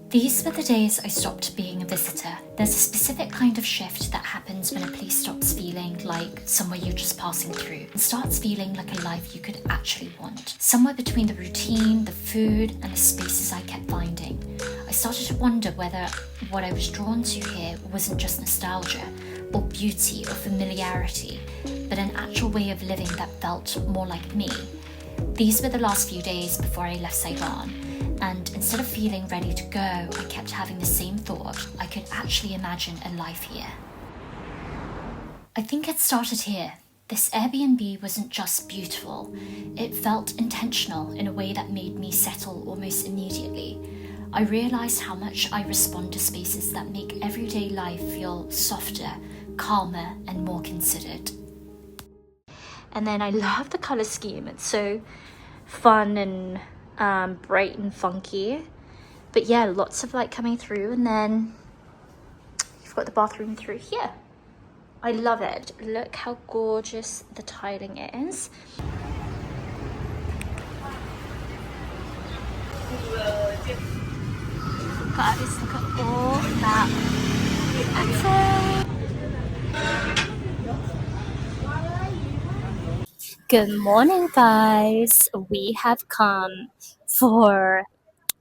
These were the days I stopped being a visitor. There's a specific kind of shift that happens when a place stops feeling like somewhere you're just passing through and starts feeling like a life you could actually want. Somewhere between the routine, the food, and the spaces I kept finding. I started to wonder whether what I was drawn to here wasn't just nostalgia, or beauty, or familiarity, but an actual way of living that felt more like me. These were the last few days before I left Saigon, and instead of feeling ready to go, I kept having the same thought: I could actually imagine a life here. I think it started here. This Airbnb wasn't just beautiful, it felt intentional in a way that made me settle almost immediately. I realised how much I respond to spaces that make everyday life feel softer, calmer, and more considered. And then I love the colour scheme. It's so fun and bright and funky. But yeah, lots of light coming through, and then you've got the bathroom through here. I love it. Look how gorgeous the tiling is. Guys, look at all that. That's it. Good morning, guys. We have come for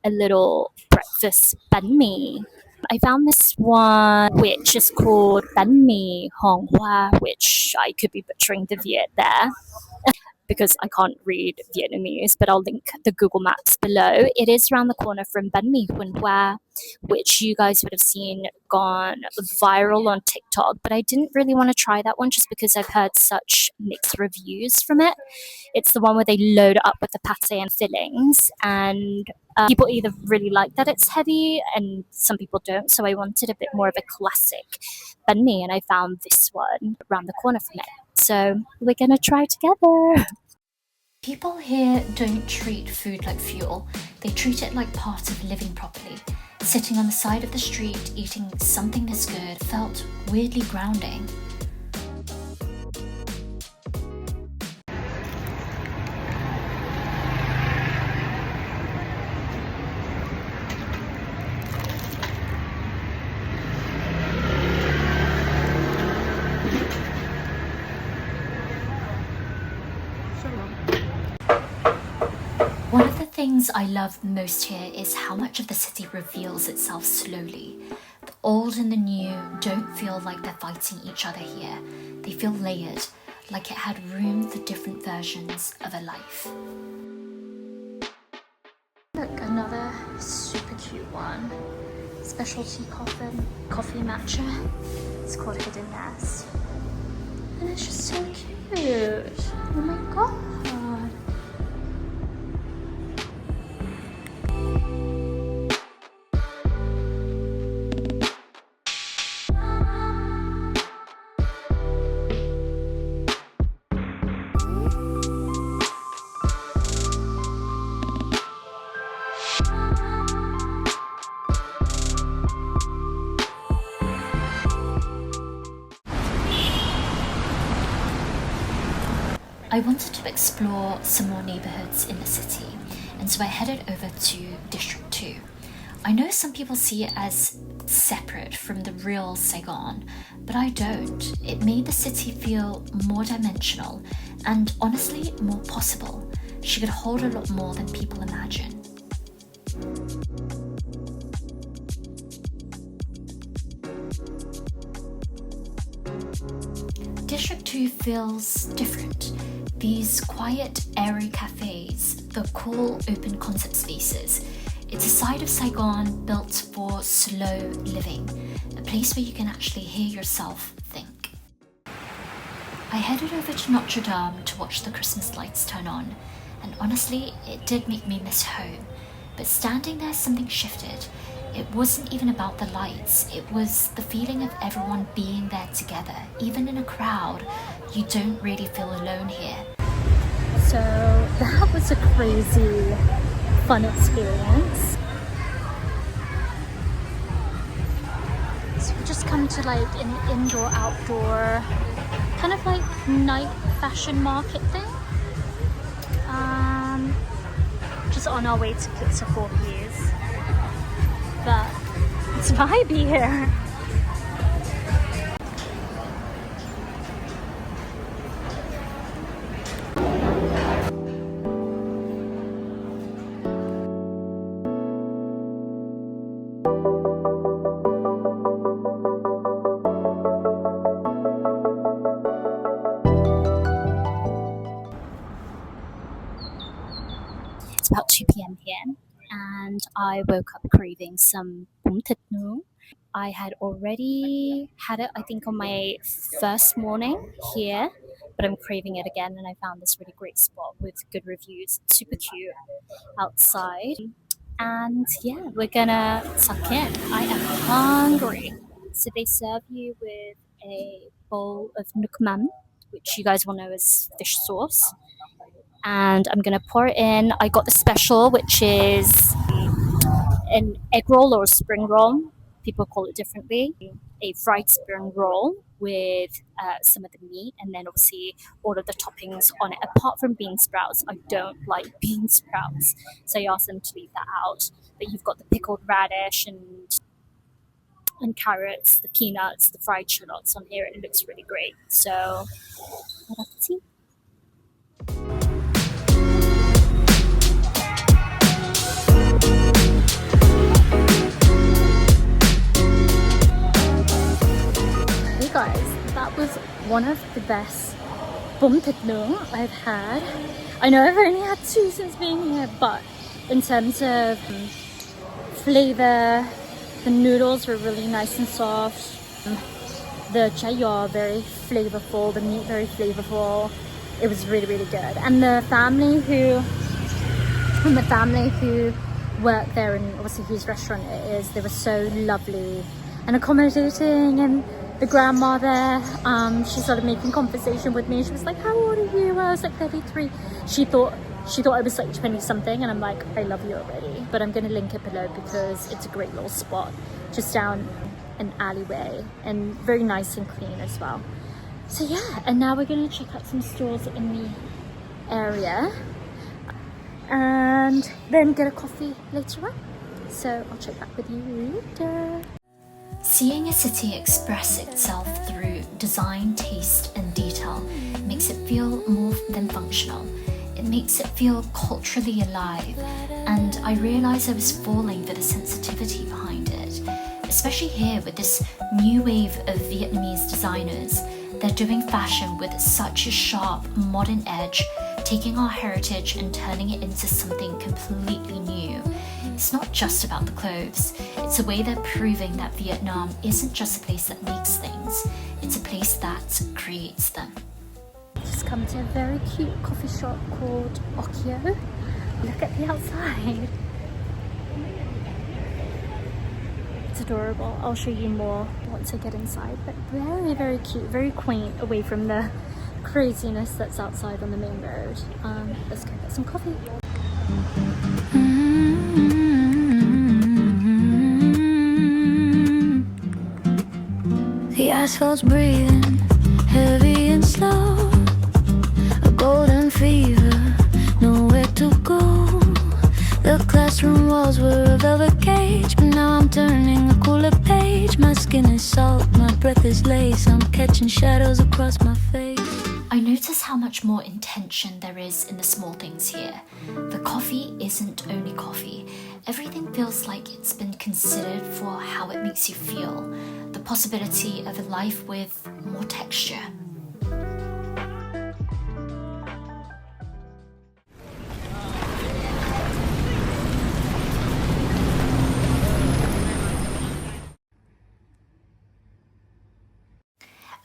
a little breakfast banh mi. I found this one which is called banh mi Hong Hoa, which I could be butchering the Viet there because I can't read Vietnamese, but I'll link the Google Maps below. It is around the corner from banh mi Huân Hoa, which you guys would have seen gone viral on TikTok, but I didn't really want to try that one just because I've heard such mixed reviews from it. It's the one where they load it up with the pate and fillings, and people either really like that it's heavy and some people don't, so I wanted a bit more of a classic banh mi, and I found this one around the corner from it. So we're gonna try together. People here don't treat food like fuel. They treat it like part of living properly. Sitting on the side of the street, eating something this good felt weirdly grounding. One of the things I love most here is how much of the city reveals itself slowly. The old and the new don't feel like they're fighting each other here. They feel layered, like it had room for different versions of a life. Look, another super cute one. Specialty coffee matcha. It's called Hidden Nest. And it's just so cute. Oh my god. I wanted to explore some more neighbourhoods in the city, and so I headed over to District 2. I know some people see it as separate from the real Saigon, but I don't. It made the city feel more dimensional and honestly more possible. She could hold a lot more than people imagine. District 2 feels different. These quiet, airy cafes, the cool, open concept spaces. It's a side of Saigon built for slow living, a place where you can actually hear yourself think. I headed over to Notre Dame to watch the Christmas lights turn on, and honestly, it did make me miss home. But standing there, something shifted. It wasn't even about the lights, it was the feeling of everyone being there together. Even in a crowd, you don't really feel alone here. So that was a crazy, fun experience. So we just come to like an indoor-outdoor kind of like night fashion market thing. Just on our way to Pizza 4 Ps. But It's vibey here. It's about 2 p.m. here, and I woke up craving some bún thịt nướng. I had already had it, I think, on my first morning here, but I'm craving it again, and I found this really great spot with good reviews. It's super cute outside. And yeah, we're gonna tuck in. I am hungry. So they serve you with a bowl of nước mắm, which you guys will know is fish sauce. And I'm gonna pour it in. I got the special, which is an egg roll or a spring roll. People call it differently. A fried spring roll with some of the meat, and then obviously all of the toppings on it. Apart from bean sprouts, I don't like bean sprouts, so I asked them to leave that out. But you've got the pickled radish and carrots, the peanuts, the fried shallots on here. It looks really great. So, bon appetit. Hey guys, that was one of the best bún thịt nướng I've had. I know I've only had 2 since being here, but in terms of flavor, the noodles were really nice and soft. The chai very flavorful, the meat very flavorful. It was really, really good. And the family who worked there, and obviously whose restaurant it is, they were so lovely and accommodating. And the grandma there, she started making conversation with me. She was like, "How old are you?" I was like 33. She thought I was like 20 something, and I'm like, "I love you already." But I'm gonna link it below because it's a great little spot just down an alleyway, and very nice and clean as well. So yeah, and now we're gonna check out some stores in the area and then get a coffee later on. So I'll check back with you later. Seeing a city express itself through design, taste, and detail makes it feel more than functional. It makes it feel culturally alive, and I realised I was falling for the sensitivity behind it. Especially here with this new wave of Vietnamese designers. They're doing fashion with such a sharp, modern edge, taking our heritage and turning it into something completely new. It's not just about the clothes, it's a way they're proving that Vietnam isn't just a place that makes things, it's a place that creates them. Just come to a very cute coffee shop called Okio. Look at the outside. It's adorable. I'll show you more once I get inside, but very, very cute, very quaint, away from the craziness that's outside on the main road. Let's go get some coffee. The asphalt's breathing, heavy and slow. A golden fever, nowhere to go. The classroom walls were a velvet cage, but now I'm turning a cooler page. My skin is salt, my breath is lace. I'm catching shadows across my face. I notice how much more intention there is in the small things here. The coffee isn't only coffee. Everything feels like it's been considered for how it makes you feel. The possibility of a life with more texture.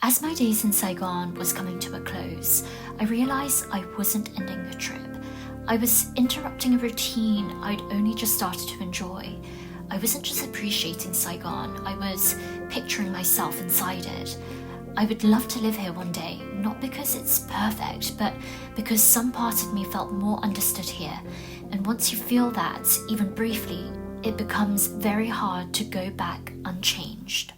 As my days in Saigon was coming to a close, I realised I wasn't ending the trip. I was interrupting a routine I'd only just started to enjoy. I wasn't just appreciating Saigon, I was picturing myself inside it. I would love to live here one day, not because it's perfect, but because some part of me felt more understood here. And once you feel that, even briefly, it becomes very hard to go back unchanged.